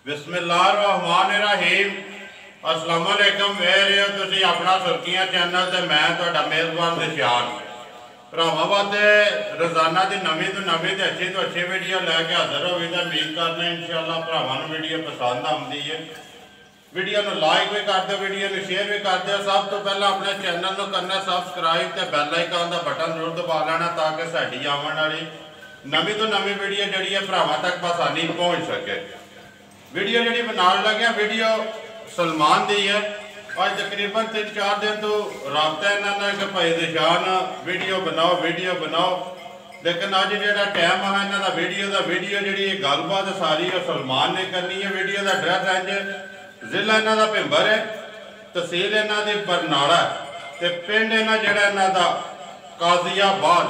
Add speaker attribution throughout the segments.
Speaker 1: बिस्मिल्लाहिर्रहमानिर्रहीम। अस्सलाम वालेकुम। वे रहे हो तुसी अपना सुर्खियां चैनल ते मैं तुहाडा मेज़बान दिशान भरावां वास्ते रोज़ाना की नवीं तो नवीं ते अच्छी वीडियो लैके हाजिर होगी। तो उम्मीद करने इंशाअल्लाह भरावां नूं वीडियो पसंद आउंदी है। वीडियो नूं लाइक भी कर दो, वीडियो नूं शेयर भी कर दो। सब तो पहला अपने चैनल नूं करना सबसक्राइब ते बैल आइकन का बटन जरूर दबा लेना ताकि साडी आउण वाली नवीं तो नवीं वीडियो जिहड़ी है भरावां तक आसानी पहुँच सके। वीडियो जी बनाने लगे वीडियो सलमान की है। अज तकरीबन 3-4 दिन तो रबता इन्होंने कि भाई दिशान वीडियो बनाओ, लेकिन अज जो टाइम है इन्हों का वीडियो जी गलबात सारी सलमान ने करनी है। वीडियो का एड्रैस इंज जिला इन्हों का भिंबर है, तहसील इन्हों की बरनाला तो पिंड इन्हों का काजियाबाद।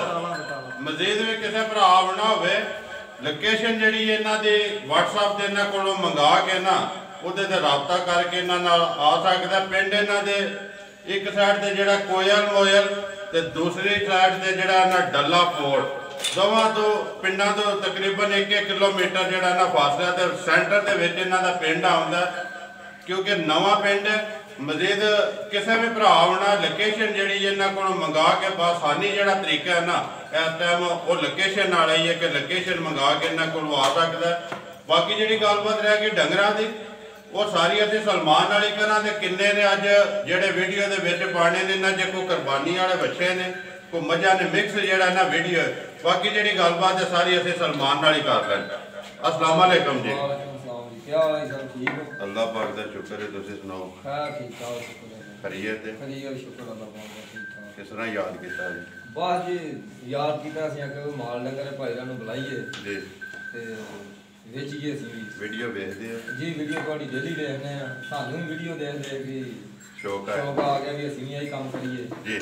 Speaker 1: मजीद भी किसी भरा आना हो लोकेशन जी इन्हों की व्हाट्सएप से इन्हों को मंगा के ना उहदे ते रबता करके इन्हों आ सकता। पिंड इन्हों के एक साइड से जोड़ा कोयल मोयल तो दूसरी साइड से जोड़ा डला पोर्ट, दोवां तो पिंडों तो तकरीबन 1-1 किलोमीटर जोड़ा फासला तो सेंटर के इन्हों का पिंड आउंदा क्योंकि नवा पिंड। मजीद किसी भी भरा आना लोकेशन जी इन्हों को मंगा के आसानी जोड़ा तरीका है ना इस टाइम वो लोकेशन वाला ही है कि लोकेशन मंगा के इन्हों को आ सकता है। बाकी जी गलबात रह गई डंगरां की वो सारी असीं सलमान वाली करा तो किन्ने ने अज जोड़े वीडियो के पाने ने इन्होंने जो कोई कुरबानी वाले बच्चे ने कोई मजा ने मिक्स जोड़ा ना वीडियो। बाकी जी गलबात है सारी असीं सलमान वाली कर लें। अस्सलाम वालेकुम जी। अल्लाह पाक दा शुक्र है, तुसीं सुनाओ? खैरियत है? किस तरह याद किया जी?
Speaker 2: बस जी याद किया माल डंगर भाईरां नूं बुलाइए
Speaker 1: जी
Speaker 2: वेचिए
Speaker 1: वीडियो देखते हो
Speaker 2: जी। वीडियो थोड़ी डेली देखने हैं, सानू भी वीडियो देख भी
Speaker 1: शौक
Speaker 2: आ गया भी असीं यही काम करिए
Speaker 1: जी।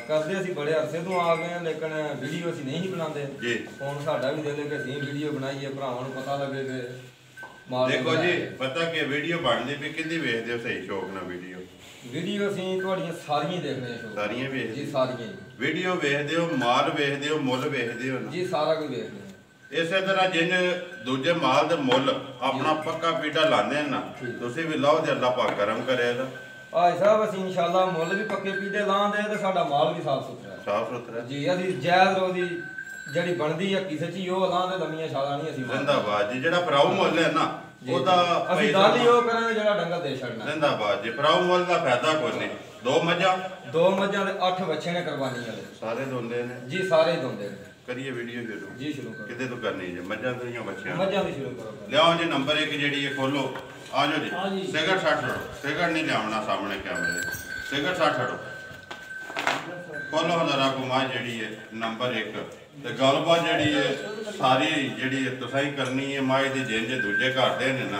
Speaker 2: करते असीं बड़े अरसे तो आ गए हैं लेकिन वीडियो असीं नहीं बनाते
Speaker 1: जी।
Speaker 2: हुण साडा भी दिल है कि असीं वीडियो बनाइए, भरावां नूं पता लगे कि
Speaker 1: देखो जी पता कि वीडियो बनदी भी किंदी वेखदे हो सही शौक ना
Speaker 2: वीडियो असीं तुहाड़ियां सारियां देखने शौक
Speaker 1: सारियां वेखदे
Speaker 2: जी, सारियां
Speaker 1: वीडियो वेखदे हो, माल वेखदे हो, मुੱਲ वेखदे हो
Speaker 2: जी, सारा कुछ देखने।
Speaker 1: इस तरह जिन दूजे माल दे मुੱਲ अपना पक्का पीटा लाने ना तुसीं भी लाओ ते अल्लाह पाक करम करेगा।
Speaker 2: भाई साहब असीं इंशाअल्लाह मुੱਲ भी पक्के पीटे लांदे ते साडा माल भी साफ सुथरा जी। असीं जायज़ रोज़ी ਜਿਹੜੀ ਬਣਦੀ ਹੈ ਕਿਸੇ ਚ ਹੀ ਉਹ ਲਾਂਦੇ ਲੰਮੀਆਂ ਛਾਲਾਂ ਨਹੀਂ ਅਸੀਂ
Speaker 1: ਜ਼ਿੰਦਾਬਾਦ ਜੀ। ਜਿਹੜਾ ਭਰਾਊ ਮੁੱਲ ਹੈ ਨਾ ਉਹਦਾ
Speaker 2: ਅਸੀਂ ਗੱਲ ਹੀ ਉਹ ਕਰਾਂਗੇ ਜਿਹੜਾ ਡੰਗਰ ਦੇ ਛੱਡਣਾ।
Speaker 1: ਜ਼ਿੰਦਾਬਾਦ ਜੀ। ਭਰਾਊ ਮੁੱਲ ਦਾ ਫਾਇਦਾ ਕੋਈ ਨਹੀਂ। ਦੋ ਮੱਝਾਂ
Speaker 2: ਦੇ 8 ਬੱਚੇ ਨੇ ਕੁਰਬਾਨੀ ਵਾਲੇ
Speaker 1: ਸਾਰੇ ਦੋਂਦੇ ਨੇ ਜੀ,
Speaker 2: ਸਾਰੇ ਦੋਂਦੇ ਨੇ।
Speaker 1: ਕਰੀਏ ਵੀਡੀਓ ਸ਼ੁਰੂ
Speaker 2: ਜੀ, ਸ਼ੁਰੂ ਕਰੋ।
Speaker 1: ਕਿਤੇ ਤੋਂ ਕਰਨੀ ਜੀ? ਮੱਝਾਂ ਤੋਂ ਜਾਂ ਬੱਚਿਆਂ?
Speaker 2: ਮੱਝਾਂ ਦੀ ਸ਼ੁਰੂ ਕਰੋ।
Speaker 1: ਲਿਆਓ ਜੀ ਨੰਬਰ 1 ਜਿਹੜੀ ਹੈ ਖੋਲੋ। ਆ ਜਾਓ ਜੀ। ਸਿਗਰ 60 ਸਿਗਰ ਨਹੀਂ ਲਿਆਉਣਾ ਸਾਹਮਣੇ ਕੈਮਰੇ। ਸਿਗਰ 60 खोलो जरा घुमा जी है नंबर 1 तो गलबात जी है सारी जी तुसा ही करनी है। माए की जिंज दूजे घर दे ना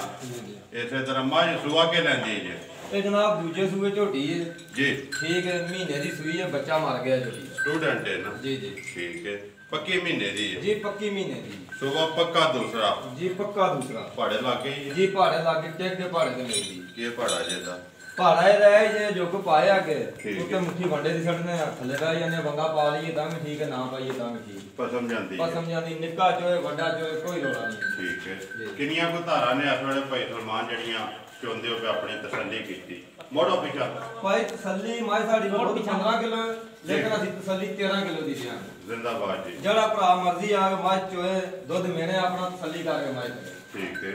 Speaker 1: इस तरह माए सुआ के लैंदी जी।
Speaker 2: ये जनाब दूजे सूए झोटी है
Speaker 1: जी।
Speaker 2: ठीक है, महीने की सूई है, बच्चा मर गया झोटी।
Speaker 1: स्टूडेंट है ना
Speaker 2: जी जी,
Speaker 1: ठीक है। पक्की महीने की है
Speaker 2: जी, पक्की महीने की।
Speaker 1: सुबह पक्का दूसरा
Speaker 2: जी, पक्का दूसरा।
Speaker 1: पहाड़े लागे
Speaker 2: जी, पहाड़े लागे टेक के पहाड़े ते मिलदी
Speaker 1: की पहाड़ा जेदा
Speaker 2: पहाड़ा रह जे जो को पाए आगे उत्ते मुट्ठी वंडे दी छड़ने थल्ले रह जाने वंगा पा लईए तां भी ठीक है, ना पाइए तां भी ठीक।
Speaker 1: पसम जांदी
Speaker 2: निक्का चोए वड्डा चोए कोई रोड़ा नहीं।
Speaker 1: ठीक है। किनियां को धारा ने इस वेले भाई सलमान जड़ियां चुंदे हो पे अपनी तसल्ली कीती। मोड़ो पीछा
Speaker 2: भाई तसल्ली माए साडी मोड़ 15 किलो लेकिन असीं तसल्ली 13 किलो दी दियां।
Speaker 1: जिंदाबाद जी।
Speaker 2: जड़ा भरा मर्जी आ के माए चोए दुध मेने अपना तसल्ली करके माए करे।
Speaker 1: ठीक है।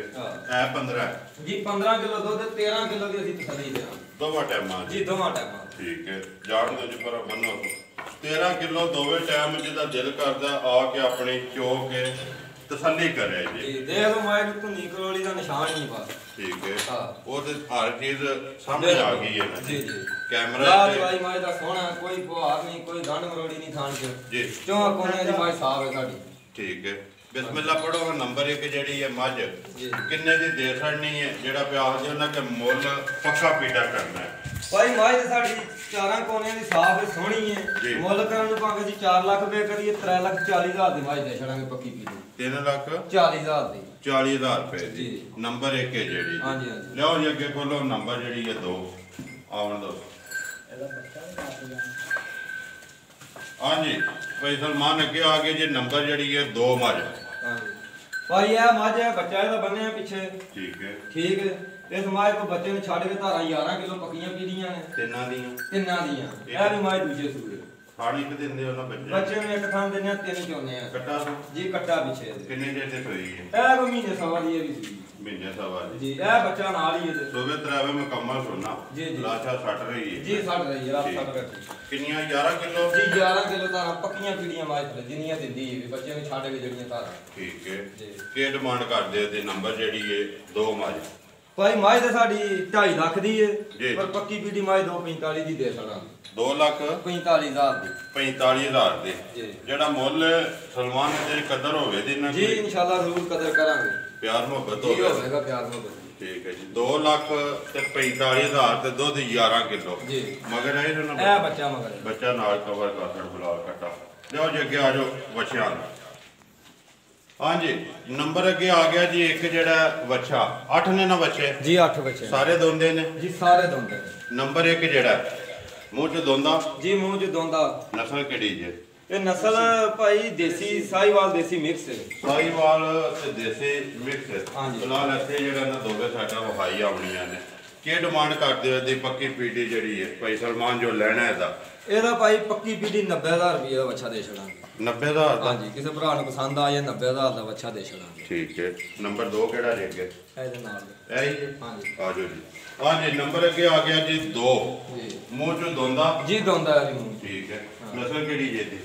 Speaker 1: ए 15
Speaker 2: जी, 15 किलो दुध 13 किलो दी असीं तसल्ली देना
Speaker 1: दोवां टाइमां
Speaker 2: जी, दोवां टाइमां।
Speaker 1: ठीक है। जाड़ दो जी पर बनो 13 किलो दोवे टाइम जिदा दिल करदा आके अपनी चो के तसल्ली करे जी।
Speaker 2: देख लो माए धुनी करोड़ी दा निशान ही बस।
Speaker 1: ठीक है। हां वो ते हर चीज सामने आ गई है ना
Speaker 2: जी जी।
Speaker 1: कैमरा
Speaker 2: लाल भाई माए दा सोना कोई बुहार नहीं, कोई गंड मरोड़ी नहीं थान च
Speaker 1: जी।
Speaker 2: चो कोने दी माए साफ है साडी।
Speaker 1: ठीक है। बिस्मिल्लाह पढ़ो। नंबर 1 जी है मझ किन्ने दी दे छड़नी है जेड़ा प्याज दे उन्हें के मुੱਲ पक्का पीटा करना है
Speaker 2: भाई माए ते साडी 4 कोने दी साफ है, सोहनी है। मुੱਲ करन नु भाਵੇਂ जी 4 लाख रुपए करिए 3,40,000 दी माए दे छड़ांगे पक्की पीटी।
Speaker 1: 3,40,000
Speaker 2: दी
Speaker 1: 40,000 रुपए जी। नंबर 1 है जी।
Speaker 2: हां जी हां जी।
Speaker 1: लियाओ जी अगे खोलो नंबर जी है 2 आवन दो। हाँ जी भाई सलमान अगे आ गए जी। नंबर जी है 2 मझ
Speaker 2: भाई यह मझ है बच्चा ਇਹਦਾ ਬੰਨਿਆ ਪਿੱਛੇ
Speaker 1: ठीक है
Speaker 2: ਇਸ ਮੱਝ ਕੋ ਬੱਚੇ ਨੇ ਛੱਡ ਕੇ ਧਾਰਾਂ 11 ਕਿਲੋ ਪੱਕੀਆਂ ਪੀੜੀਆਂ ਨੇ ਤਿੰਨਾਂ ਦੀਆਂ ਇਹ ਵੀ ਮੱਝ ਦੂਜੇ ਸੂਏ
Speaker 1: ਖਾਣੀ ਕਿ ਦਿੰਦੇ ਉਹਨਾਂ
Speaker 2: ਬੱਚੇ ਨੂੰ ਇੱਕ ਥਾਂ ਦਿੰਦੇ ਆ ਤਿੰਨ ਚੋਨੇ ਆ
Speaker 1: ਕੱਟਾ
Speaker 2: ਜੀ ਕੱਟਾ ਪਿੱਛੇ
Speaker 1: ਕਿੰਨੇ ਦਿਨ ਤੇ ਹੋਈ ਹੈ
Speaker 2: ਇਹ ਕੋ ਮਹੀਨੇ ਸਵਾ ਦੀ ਇਹ ਵੀ ਸੀ
Speaker 1: ਮਹੀਨੇ ਸਵਾ ਦੀ
Speaker 2: ਜੀ ਇਹ ਬੱਚਾ ਨਾਲ ਹੀ ਇਹਦੇ
Speaker 1: ਸੋਵੇ ਤਰਾਵੇ ਮੁਕੰਮਲ ਸੋਨਾ
Speaker 2: ਜੀ
Speaker 1: ਲਾਸ਼ਾ ਛੱਟ ਰਹੀ ਹੈ
Speaker 2: ਜੀ ਛੱਟ ਰਹੀ ਹੈ ਰਾਤ ਛੱਟ ਰਹੀ
Speaker 1: ਕਿੰਨੀਆਂ 11 ਕਿਲੋ
Speaker 2: ਜੀ 11 ਕਿਲੋ ਧਾਰਾਂ ਪੱਕੀਆਂ ਪੀੜੀਆਂ ਮੱਝ ਥਲੇ ਜਿੰਨੀਆਂ ਦਿੰਦੀ ਹੈ ਬੱਚੇ ਨੂੰ ਛੱਡ ਕੇ ਜਿਹੜੀਆਂ ਧਾਰਾਂ
Speaker 1: ਠੀਕ ਹੈ ਜੀ ਕੀ ਡਿਮਾਂਡ ਕਰਦੇ ਤੇ ਨੰਬਰ ਜਿਹੜੀ ਹੈ ਦੋ ਮੱਝ
Speaker 2: ਭਾਈ ਮੱਝ ਤਾਂ ਸਾਡੀ 2.5 ਲੱਖ ਦੀ ਹੈ ਪਰ ਪੱਕੀ ਪੀੜੀ ਮੱਝ 2.45 ਦੀ ਦੇ ਸਕਦਾ
Speaker 1: 2,45,000
Speaker 2: ਦੀ
Speaker 1: 45,000 ਦੇ ਜਿਹੜਾ ਮੁੱਲ ਸਲਮਾਨ ਦੇ ਕਦਰ ਹੋਵੇ ਦੀ ਨਾ
Speaker 2: ਜੀ ਇਨਸ਼ਾਅੱਲਾ ਜ਼ਰੂਰ ਕਦਰ ਕਰਾਂਗੇ
Speaker 1: ਪਿਆਰ ਮੁਹੱਬਤ
Speaker 2: ਹੋਵੇਗਾ ਪਿਆਰ ਮੁਹੱਬਤ
Speaker 1: ਠੀਕ ਹੈ ਜੀ 2,45,000 ਤੇ ਦੁੱਧ 11 ਕਿਲੋ
Speaker 2: ਜੀ
Speaker 1: ਮਗਰ ਇਹ ਨਾ
Speaker 2: ਇਹ ਬੱਚਾ ਮਗਰ
Speaker 1: ਬੱਚਾ ਨਾਲ ਕਵਰ ਕਰ ਛੜ ਬੁਲਾ ਕੱਟਾ ਲਿਓ ਜੀ ਅੱਗੇ ਆ ਜਾਓ ਬੱਚਿਆਂ ਦਾ ਹਾਂਜੀ ਨੰਬਰ ਅੱਗੇ ਆ ਗਿਆ ਜੀ ਇੱਕ ਜਿਹੜਾ ਬੱਚਾ 8 ਨੇ ਨਾ ਬੱਚੇ
Speaker 2: ਜੀ 8 ਬੱਚੇ
Speaker 1: ਸਾਰੇ ਦੋਂਦੇ ਨੇ
Speaker 2: ਜੀ ਸਾਰੇ ਦੋਂਦੇ
Speaker 1: ਨੰਬਰ 1 ਜਿਹੜਾ ਮੂੰਹ ਚ ਦੋਂਦਾ
Speaker 2: ਜੀ ਮੂੰਹ ਚ ਦੋਂਦਾ
Speaker 1: ਨਸਲ ਕਿਹੜੀ ਜੇ
Speaker 2: ਇਹ ਨਸਲ ਭਾਈ ਦੇਸੀ ਸਾਹੀਵਾਲ ਦੇਸੀ ਮਿਕਸ ਹੈ
Speaker 1: ਸਾਹੀਵਾਲ ਤੇ ਦੇਸੀ ਮਿਕਸ
Speaker 2: ਹਾਂਜੀ
Speaker 1: ਫਿਲਹਾਲ ਇੱਥੇ ਜਿਹੜਾ ਨਾ ਦੋਵੇਂ ਸਾਡਾ ਵਹਾਈ ਆਉਣੀਆਂ ਨੇ ਕੀ ਡਿਮਾਂਡ ਕਰਦੇ ਹੋ ਦੀ ਪੱਕੀ ਪੀੜੀ ਜਿਹੜੀ ਹੈ ਭਾਈ ਸਲਮਾਨ ਜੋ ਲੈਣਾ ਇਹਦਾ
Speaker 2: ਭਾਈ ਪੱਕੀ ਪੀੜੀ 90,000 ਰੁਪਏ ਦਾ ਬੱਚਾ ਦੇ ਛੜਾਂਗੇ
Speaker 1: 90,000 ਦਾ
Speaker 2: ਹਾਂਜੀ ਕਿਸੇ ਭਰਾ ਨੂੰ ਪਸੰਦ ਆ ਜਾਏ 90,000 ਦਾ ਬੱਚਾ ਦੇ ਛੜਾਂਗੇ
Speaker 1: ਠੀਕ ਹੈ ਨੰਬਰ 2 ਕਿਹੜਾ ਜੇ ਅੱਗੇ
Speaker 2: ਇਹਦੇ ਨਾਲ
Speaker 1: ਇਹ ਹੀ
Speaker 2: ਹਾਂਜੀ
Speaker 1: ਆ ਜਾਓ ਜੀ ਹਾਂਜੀ ਨੰਬਰ ਅੱਗੇ ਆ ਗਿਆ ਜੀ 2
Speaker 2: ਜੀ
Speaker 1: ਮੂੰਹ ਚ ਦੋਂਦਾ
Speaker 2: ਜੀ ਦੋਂਦਾ ਹੈ ਜੀ
Speaker 1: ਠੀਕ ਹੈ ਨਸਲ ਕਿਹੜੀ ਜੇ ਦੀ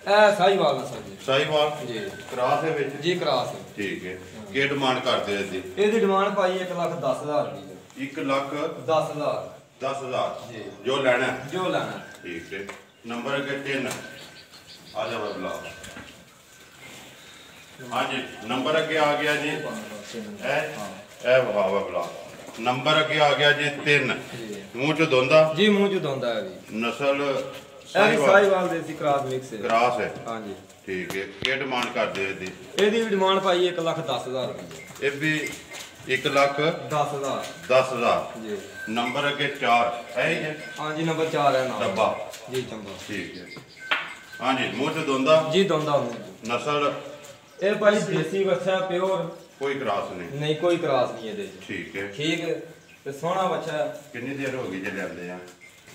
Speaker 2: ਇਹ ਸਾਹੀਵਾਲ ਨਸਲ ਜੀ
Speaker 1: ਸਾਹੀਵਾਲ
Speaker 2: ਜੀ
Speaker 1: ਕਰਾਸ ਦੇ ਵਿੱਚ
Speaker 2: ਜੀ ਕਰਾਸ
Speaker 1: ਠੀਕ ਹੈ ਕੀ ਡਿਮਾਂਡ ਕਰਦੇ ਹੋ ਜੀ
Speaker 2: ਇਹਦੀ ਡਿਮਾਂਡ ਭਾਈ 1,10,000 ਰੁਪਏ
Speaker 1: 1,10,000
Speaker 2: ਜੀ
Speaker 1: ਜੋ ਲੈਣਾ
Speaker 2: ਠੀਕ
Speaker 1: ਹੈ ਨੰਬਰ ਅੱਗੇ 3 ਆ ਜਾ ਬਬਲਾ ਹਾਂਜੀ ਨੰਬਰ ਅੱਗੇ ਆ ਗਿਆ ਜੀ ਇਹ ਵਾਹ ਬਬਲਾ ਨੰਬਰ ਅੱਗੇ ਆ ਗਿਆ ਜੀ 3 ਮੂੰਹ ਚ ਦੋਂਦਾ
Speaker 2: ਜੀ ਮੂੰਹ ਚ ਦੋਂਦਾ ਹੈ ਜੀ
Speaker 1: ਨਸਲ
Speaker 2: ਸਾਹੀਵਾਲ ਦੇਸੀ ਕਰਾਸ ਮਿਕਸ ਹੈ
Speaker 1: ਕਰਾਸ ਹੈ
Speaker 2: ਹਾਂਜੀ
Speaker 1: ਠੀਕ ਹੈ ਕੀ ਡਿਮਾਂਡ ਕਰਦੇ ਇਹਦੀ
Speaker 2: ਇਹਦੀ ਵੀ ਡਿਮਾਂਡ ਭਾਈ 1,10,000 ਰੁਪਏ
Speaker 1: ਇਹ ਵੀ 1,10,000
Speaker 2: ਜੀ
Speaker 1: ਨੰਬਰ ਅੱਗੇ 4 ਹੈ ਜੀ
Speaker 2: ਹਾਂਜੀ ਨੰਬਰ 4 ਹੈ ਨਾ
Speaker 1: ਡੱਬਾ
Speaker 2: ਜੀ ਚੰਬਾ
Speaker 1: ਠੀਕ ਹੈ ਹਾਂਜੀ ਮੂੰਹ ਚ ਦੋਂਦਾ
Speaker 2: ਜੀ ਦੋਂਦਾ
Speaker 1: ਨਸਲ
Speaker 2: ਇਹ ਭਾਈ ਦੇਸੀ ਬੱਚਾ ਪਿਓਰ
Speaker 1: ਕੋਈ ਕਰਾਸ ਨਹੀਂ
Speaker 2: ਕੋਈ ਕਰਾਸ ਨਹੀਂ ਇਹਦੇ
Speaker 1: ਠੀਕ ਹੈ
Speaker 2: ਤੇ ਸੋਹਣਾ ਬੱਚਾ
Speaker 1: ਕਿੰਨੀ ਦੇਰ ਹੋ ਗਈ ਜੇ ਲੈਂਦੇ ਆ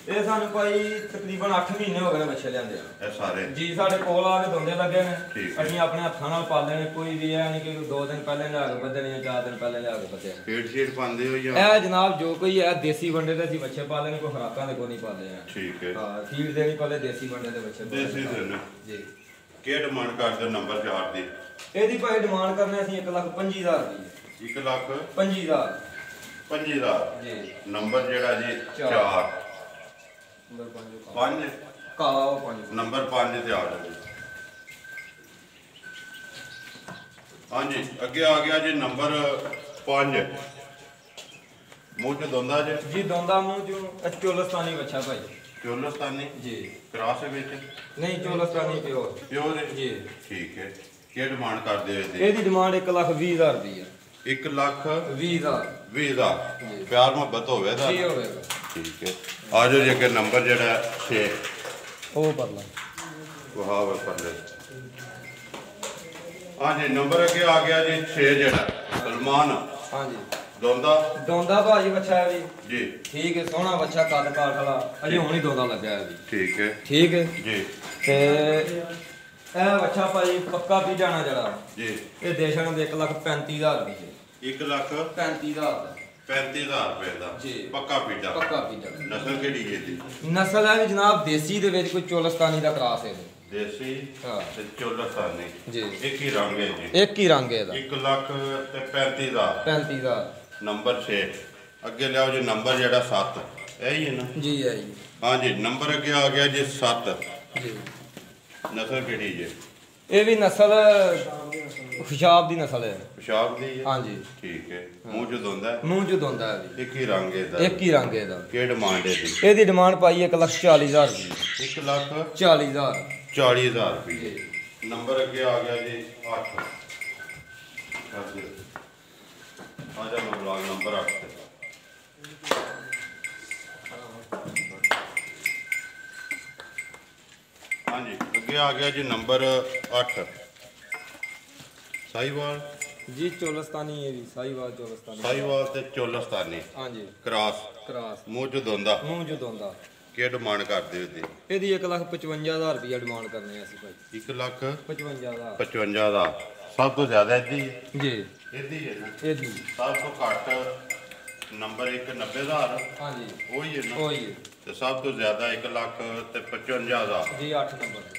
Speaker 2: ਇਹ ਸਾਨੂੰ ਭਾਈ ਤਕਰੀਬਨ 8 ਮਹੀਨੇ ਹੋ ਗਏ ਨੇ ਬੱਚੇ ਲਿਆਂਦੇ ਆ
Speaker 1: ਇਹ ਸਾਰੇ
Speaker 2: ਜੀ ਸਾਡੇ ਕੋਲ ਆ ਕੇ ਦੋਂਦੇ ਲੱਗੇ ਨੇ
Speaker 1: ਠੀਕ
Speaker 2: ਅਸੀਂ ਆਪਣੇ ਹੱਥਾਂ ਨਾਲ ਪਾਲੇ ਨੇ ਕੋਈ ਵੀ ਇਹ ਨਹੀਂ ਕਿ 2 ਦਿਨ ਪਹਿਲੇ ਲਿਆ ਕੇ ਬੱਧਣੇ ਜਾਂ 4 ਦਿਨ ਪਹਿਲੇ ਲਿਆ ਕੇ ਬੱਧੇ
Speaker 1: ਫੀਡ ਸ਼ੀਟ ਪਾਉਂਦੇ ਹੋ ਜਾਂ
Speaker 2: ਇਹ ਜਨਾਬ ਜੋ ਕੋਈ ਹੈ ਦੇਸੀ ਵੰਡੇ ਦੇ ਅਸੀਂ ਬੱਚੇ ਪਾਲੇ ਨੇ ਕੋਈ ਖਰਾਕਾਂ ਦੇ ਕੋਈ ਨਹੀਂ ਪਾਲੇ ਆ
Speaker 1: ਠੀਕ ਹੈ
Speaker 2: ਹਾਂ ਫੀਡ ਦੇ ਨਹੀਂ ਪਾਲੇ ਦੇਸੀ ਵੰਡੇ ਦੇ ਬੱਚੇ
Speaker 1: ਦੇਸੀ ਦੇ ਨੇ
Speaker 2: ਜੀ
Speaker 1: ਕੀ ਡਿਮਾਂਡ ਕਰਦੇ ਨੰਬਰ 4 ਦੀ
Speaker 2: ਇਹਦੀ ਭਾਈ ਡਿਮਾਂਡ ਕਰਨੇ ਅਸੀਂ 1,25,000 ਰੁਪਏ
Speaker 1: 1,25,000
Speaker 2: ਜੀ
Speaker 1: ਨੰਬਰ ਜਿਹੜਾ ਜੀ 4 5
Speaker 2: ਕਾਲਾ 5
Speaker 1: ਨੰਬਰ 5 ਤੇ ਆ ਜਾਓ ਹਾਂਜੀ ਅੱਗੇ ਆ ਗਿਆ ਜੀ ਨੰਬਰ 5 ਮੂੰਹ ਚ ਦੋਂਦਾ
Speaker 2: ਜੀ ਦੋਂਦਾ ਮੂੰਹ ਚੋਂ ਚੋਲਸਤਾਨੀ ਬੱਚਾ ਭਾਈ
Speaker 1: ਚੋਲਸਤਾਨੀ
Speaker 2: ਜੀ
Speaker 1: ਕਰਾਸ ਵਿੱਚ
Speaker 2: ਨਹੀਂ ਚੋਲਸਤਾਨੀ ਪਿਓਰ ਜੀ
Speaker 1: ਠੀਕ ਹੈ ਕੀ ਡਿਮਾਂਡ ਕਰਦੇ ਹੋ
Speaker 2: ਇਹਦੀ ਡਿਮਾਂਡ 1,20,000 ਰੁਪਏ
Speaker 1: 1,20,000 ਪਿਆਰ ਮੁਹੱਬਤ ਹੋਵੇ ਦਾ
Speaker 2: ਜੀ ਹੋਵੇਗਾ
Speaker 1: ਠੀਕ ਹੈ ਆ ਜਾਓ ਜੀ ਅੱਗੇ ਨੰਬਰ ਜਿਹੜਾ 6
Speaker 2: ਉਹ ਪਰ ਲਾ
Speaker 1: ਵਾਹ ਪਰਲੇ ਹਾਂਜੀ ਨੰਬਰ ਅੱਗੇ ਆ ਗਿਆ ਜੀ 6 ਜਿਹੜਾ ਸਲਮਾਨ
Speaker 2: ਹਾਂਜੀ
Speaker 1: ਦੋਂਦਾ
Speaker 2: ਭਾਜੀ ਬੱਚਾ ਹੈ
Speaker 1: ਜੀ
Speaker 2: ਠੀਕ ਹੈ ਸੋਹਣਾ ਬੱਚਾ ਕੱਦ ਕਾਠ ਵਾਲਾ ਅਜੇ ਹੁਣ ਹੀ ਦੋਂਦਾ ਲੱਗਾ ਹੈ
Speaker 1: ਠੀਕ ਹੈ
Speaker 2: ਜੀ ਤੇ ਇਹ ਬੱਚਾ ਭਾਈ ਪੱਕਾ ਪੀ ਜਾਣਾ ਜਿਹੜਾ
Speaker 1: ਜੀ
Speaker 2: ਇਹ ਦੇਸ਼ਾਂ ਦੇ 1,35,000 ਰੁਪਏ
Speaker 1: 1,35,000 ਰੁਪਏ ਦਾ
Speaker 2: ਜੀ
Speaker 1: ਪੱਕਾ ਪੀਟਾ ਨਸਲ ਕਿਹੜੀ ਹੈ ਜੀ
Speaker 2: ਨਸਲ ਹੈ ਜਨਾਬ ਦੇਸੀ ਦੇ ਵਿੱਚ ਕੋਈ ਚੋਲਸਤਾਨੀ ਦਾ ਕਰਾਸ ਹੈ
Speaker 1: ਦੇਸੀ ਤੇ ਚੋਲਸਤਾਨੀ
Speaker 2: ਜੀ
Speaker 1: ਇੱਕ ਹੀ ਰੰਗ ਹੈ ਜੀ
Speaker 2: ਇੱਕ ਹੀ ਰੰਗ ਹੈ ਇਹਦਾ
Speaker 1: 1,35,000 ਨੰਬਰ 6 ਅੱਗੇ ਲਿਆਓ ਜੀ ਨੰਬਰ ਜਿਹੜਾ 7 ਇਹ ਹੀ ਹੈ ਨਾ
Speaker 2: ਜੀ ਹੈ ਜੀ
Speaker 1: ਹਾਂਜੀ ਨੰਬਰ ਅੱਗੇ ਆ ਗਿਆ ਜੀ 7
Speaker 2: ਜੀ
Speaker 1: ਨਸਲ ਕਿਹੜੀ ਹੈ
Speaker 2: ਇਹ ਵੀ ਨਸਲ ਖੁਸ਼ਾਬ ਦੀ ਨਸਲ ਹੈ
Speaker 1: ਖੁਸ਼ਾਬ ਦੀ ਹੈ
Speaker 2: ਹਾਂਜੀ
Speaker 1: ਠੀਕ ਹੈ ਮੂੰਹ ਚ ਦੋਂਦਾ
Speaker 2: ਹੈ
Speaker 1: ਇੱਕ ਹੀ ਰੰਗ ਹੈ ਦਾ
Speaker 2: ਇੱਕ ਹੀ ਰੰਗ ਹੈ ਦਾ
Speaker 1: ਕੀ ਡਿਮਾਂਡ ਹੈ ਦੀ
Speaker 2: ਇਹਦੀ ਡਿਮਾਂਡ ਪਾਈ 1,40,000 ਰੁਪਏ
Speaker 1: 1,40,000 ਰੁਪਏ ਨੰਬਰ ਅੱਗੇ ਆ ਗਿਆ ਜੀ 8 ਆ ਜਾ ਮੈਂ ਬਲਾਗ ਨੰਬਰ 8 ਤੇ ਹਾਂਜੀ ਅੱਗੇ ਆ ਗਿਆ ਜੀ ਨੰਬਰ 8 ਸਾਹੀਵਾਲ
Speaker 2: ਜੀ ਚੋਲਸਤਾਨੀ ਇਹ ਵੀ ਸਾਈਵਾਲ ਚੋਲਸਤਾਨੀ
Speaker 1: ਸਾਈਵਾਲ ਤੇ ਚੋਲਸਤਾਨੀ
Speaker 2: ਹਾਂਜੀ
Speaker 1: ਕ੍ਰਾਸ ਮੌਜੂਦ ਹੁੰਦਾ ਕੀ ਡਿਮਾਂਡ ਕਰਦੇ ਹੋ
Speaker 2: ਇਹਦੀ 1,55,000 ਰੁਪਇਆ ਡਿਮਾਂਡ ਕਰਨੇ ਆ ਅਸੀਂ ਭਾਈ
Speaker 1: 1,55,000 ਦਾ ਸਭ ਤੋਂ ਜ਼ਿਆਦਾ ਇਹਦੀ
Speaker 2: ਜੀ
Speaker 1: ਇਹਦੀ ਹੈ ਨਾ
Speaker 2: ਇਹਦੀ
Speaker 1: ਸਭ ਤੋਂ ਘੱਟ ਨੰਬਰ 1 90,000
Speaker 2: ਹਾਂਜੀ
Speaker 1: ਉਹੀ ਹੈ ਨਾ
Speaker 2: ਉਹੀ ਹੈ
Speaker 1: ਤੇ ਸਭ ਤੋਂ ਜ਼ਿਆਦਾ 1,55,000
Speaker 2: ਜੀ 8 ਨੰਬਰ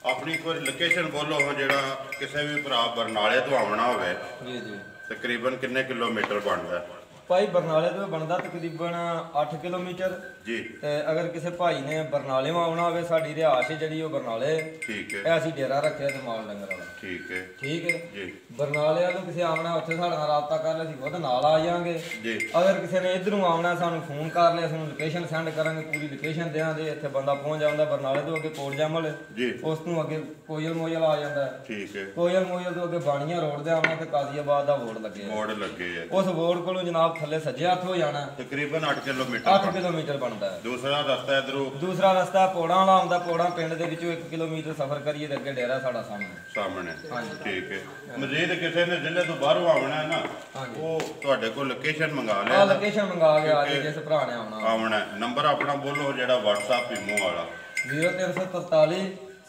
Speaker 1: ਆਪਣੀ ਕੋਈ ਲੋਕੇਸ਼ਨ ਬੋਲੋ ਜਿਹੜਾ ਕਿਸੇ ਵੀ ਭਰਾ ਬਰਨਾਲੇ ਤੋਂ ਆਉਣਾ ਹੋਵੇ
Speaker 2: ਜੀ ਜੀ
Speaker 1: ਤਕਰੀਬਨ ਕਿੰਨੇ ਕਿਲੋਮੀਟਰ ਬਣਦਾ
Speaker 2: ਭਾਈ ਬਰਨਾਲੇ ਤੋਂ ਬਣਦਾ ਤਕਰੀਬਨ 8 ਕਿਲੋਮੀਟਰ
Speaker 1: ਜੀ
Speaker 2: ਤੇ ਅਗਰ ਕਿਸੇ ਭਾਈ ਨੇ ਬਰਨਾਲੇੋਂ ਆਉਣਾ ਹੋਵੇ ਸਾਡੀ ਰਿਹਾਇਸ਼ ਜਿਹੜੀ ਉਹ ਬਰਨਾਲੇ
Speaker 1: ਠੀਕ ਹੈ
Speaker 2: ਇਹ ਅਸੀਂ ਡੇਰਾ ਰੱਖਿਆ ਤੇ ਮਾਲ ਡੰਗਰ ਵਾਲਾ
Speaker 1: ਠੀਕ ਹੈ
Speaker 2: ਜੀ ਬਰਨਾਲੇ ਤੋਂ ਕਿਸੇ ਆਉਣਾ ਉੱਥੇ ਸਾਡੇ ਨਾਲ ਰਾਬਤਾ ਕਰ ਲਿਆ ਅਸੀਂ ਖੁਦ ਨਾਲ ਆ ਜਾਾਂਗੇ ਜੀ ਅਗਰ ਕਿਸੇ ਨੇ ਇਧਰੋਂ ਆਉਣਾ ਸਾਨੂੰ ਫੋਨ ਕਰ ਲਿਆ ਸਾਨੂੰ ਲੋਕੇਸ਼ਨ ਸੈਂਡ ਕਰਾਂਗੇ ਪੂਰੀ ਲੋਕੇਸ਼ਨ ਦੇਾਂਗੇ ਇੱਥੇ ਬੰਦਾ ਪਹੁੰਚ ਜਾਂਦਾ ਬਰਨਾਲੇ ਤੋਂ ਅੱਗੇ ਕੋਟ ਜਾਮਲ
Speaker 1: ਜੀ
Speaker 2: ਉਸ ਤੋਂ ਅੱਗੇ ਕੋਇਲ ਮੋਇਲ ਆ ਜਾਂਦਾ
Speaker 1: ਠੀਕ ਹੈ
Speaker 2: ਕੋਇਲ ਮੋਇਲ ਤੋਂ ਅੱਗੇ ਬਾਣੀਆਂ ਰੋਡ ਦੇ ਆਉਣਾ ਤੇ ਕਾਜ਼ੀਆਬਾਦ ਦਾ ਬੋਰਡ ਲੱਗੇ
Speaker 1: ਆ
Speaker 2: ਉਸ ਬੋਰਡ ਕੋਲੋਂ ਜਨਾਬ ਥੱਲੇ ਸੱਜੇ ਹੱਥ ਹੋ ਜਾਣਾ
Speaker 1: ਤਕਰੀਬਨ 8 ਕਿਲੋਮੀਟਰ
Speaker 2: ਬਣਦਾ ਹੈ
Speaker 1: ਦੂਸਰਾ ਰਸਤਾ ਇਧਰੋਂ
Speaker 2: ਦੂਸਰਾ ਰਸਤਾ ਪੋੜਾਂ ਵਾਲਾ ਆਉਂਦਾ ਪੋੜਾਂ ਪਿੰਡ ਦੇ ਵਿੱਚੋਂ 1 ਕਿਲੋਮੀਟਰ ਸਫ਼ਰ ਕਰੀਏ ਤੇ ਅੱਗੇ ਡੇਰਾ ਸਾਡਾ ਸਾਹਮਣੇ
Speaker 1: ਹਾਂਜੀ ਠੀਕ ਹੈ ਮਜ਼ੀਦ ਕਿਸੇ ਨੇ ਜ਼ਿਲ੍ਹੇ ਤੋਂ ਬਾਹਰੋਂ ਆਉਣਾ ਹੈ ਨਾ ਉਹ ਤੁਹਾਡੇ ਕੋਲ ਲੋਕੇਸ਼ਨ ਮੰਗਾ ਲਿਆ
Speaker 2: ਲੋਕੇਸ਼ਨ ਮੰਗਾ ਕੇ ਆ ਜੇ ਜਿਸ ਭਰਾ ਨੇ
Speaker 1: ਆਉਣਾ ਨੰਬਰ ਆਪਣਾ ਬੋਲੋ ਜਿਹੜਾ WhatsApp ਇਮੋ ਵਾਲਾ
Speaker 2: 0343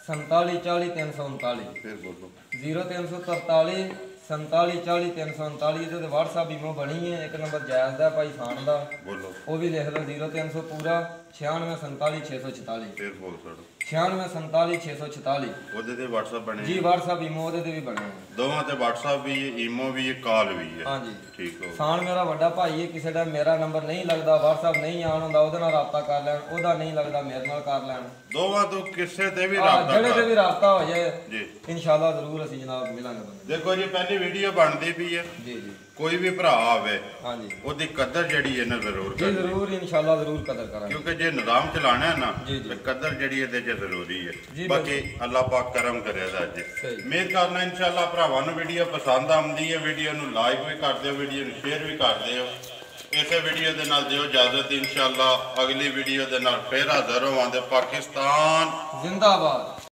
Speaker 2: 47 40 339
Speaker 1: ਫਿਰ ਬੋਲੋ
Speaker 2: 0343 47 40 339 ਇਹਦੇ ਤੇ WhatsApp ਇਮੋ ਬਣੀ ਹੈ ਇੱਕ ਨੰਬਰ ਜਾਇਜ਼ ਦਾ ਭਾਈ ਖਾਨ ਦਾ
Speaker 1: ਬੋਲੋ
Speaker 2: ਉਹ ਵੀ ਲਿਖ ਲਓ 0300 ਪੂਰਾ 96 47 646
Speaker 1: ਫਿਰ ਬੋਲ ਛੱਡੋ
Speaker 2: 96 47 646
Speaker 1: ਉਹਦੇ ਤੇ WhatsApp ਬਣੇ
Speaker 2: ਜੀ WhatsApp ਇਮੋ ਉਹਦੇ ਤੇ ਵੀ ਬਣੇ
Speaker 1: ਦੋਵਾਂ ਤੇ WhatsApp ਵੀ ਹੈ ਇਮੋ ਵੀ ਹੈ ਕਾਲ ਵੀ ਹੈ
Speaker 2: ਹਾਂਜੀ
Speaker 1: ਠੀਕ ਹੋ
Speaker 2: ਸਾਨ ਮੇਰਾ ਵੱਡਾ ਭਾਈ ਹੈ ਕਿਸੇ ਦਾ ਮੇਰਾ ਨੰਬਰ ਨਹੀਂ ਲੱਗਦਾ WhatsApp ਨਹੀਂ ਆਉਣ ਹੁੰਦਾ ਉਹਦੇ ਨਾਲ ਰਾਬਤਾ ਕਰ ਲੈਣ ਉਹਦਾ ਨਹੀਂ ਲੱਗਦਾ ਮੇਰੇ ਨਾਲ ਕਰ ਲੈਣ
Speaker 1: ਦੋਵਾਂ ਤੋਂ ਕਿਸੇ ਤੇ ਵੀ ਰਾਬਤਾ
Speaker 2: ਜਿਹੜੇ ਤੇ ਵੀ ਰਾਬਤਾ ਹੋ ਜਾਏ
Speaker 1: ਜੀ
Speaker 2: ਇਨਸ਼ਾਅੱਲਾ ਜ਼ਰੂਰ ਅਸੀਂ ਜਨਾਬ ਮਿਲਾਂਗੇ
Speaker 1: ਦੇਖੋ ਜੀ ਪਹਿਲੀ ਵੀਡੀਓ ਬਣਦੀ ਪਈ ਹੈ
Speaker 2: ਜੀ
Speaker 1: ਕੋਈ ਵੀ ਭਰਾ ਆਵੇ
Speaker 2: ਹਾਂਜੀ
Speaker 1: ਉਹਦੀ ਕਦਰ ਜਿਹੜੀ ਇਹਨਾਂ ਜ਼ਰੂਰ
Speaker 2: ਜੀ ਜ਼ਰੂਰ ਇਨਸ਼ਾਅੱਲਾ ਜ਼ਰੂਰ ਕਦਰ ਕਰਾਂਗੇ
Speaker 1: ਕਿਉਂਕਿ ਜੇ ਨਿਜ਼ਾਮ ਚਲਾਣਾ ਹੈ ਨਾ ਤੇ ਕਦਰ ਜਿਹੜੀ ਇਹਦੇ 'ਚ ਜ਼ਰੂਰੀ ਹੈ ਬਾਕੀ ਅੱਲਾਹ ਪਾਕ ਕਰਮ ਕਰੇਗਾ ਜੀ ਉਮੀਦ ਕਰਨਾ ਇਨਸ਼ਾਅੱਲਾ ਭਰਾਵਾਂ ਨੂੰ ਵੀਡੀਓ ਪਸੰਦ ਆਉਂਦੀ ਹੈ ਵੀਡੀਓ ਨੂੰ ਲਾਈਕ ਵੀ ਕਰ ਦਿਓ ਵੀਡੀਓ ਨੂੰ ਸ਼ੇਅਰ ਵੀ ਕਰ ਦਿਓ ਇਸੇ ਵੀਡੀਓ ਦੇ ਨਾਲ ਦਿਓ ਇਜਾਜ਼ਤ ਇਨਸ਼ਾਅੱਲਾ ਅਗਲੀ ਵੀਡੀਓ ਦੇ ਨਾਲ ਫੇਰ ਹਾਜ਼ਰ ਹੋਵਾਂਗੇ ਪਾਕਿਸਤਾਨ
Speaker 2: ਜ਼ਿੰਦਾਬਾਦ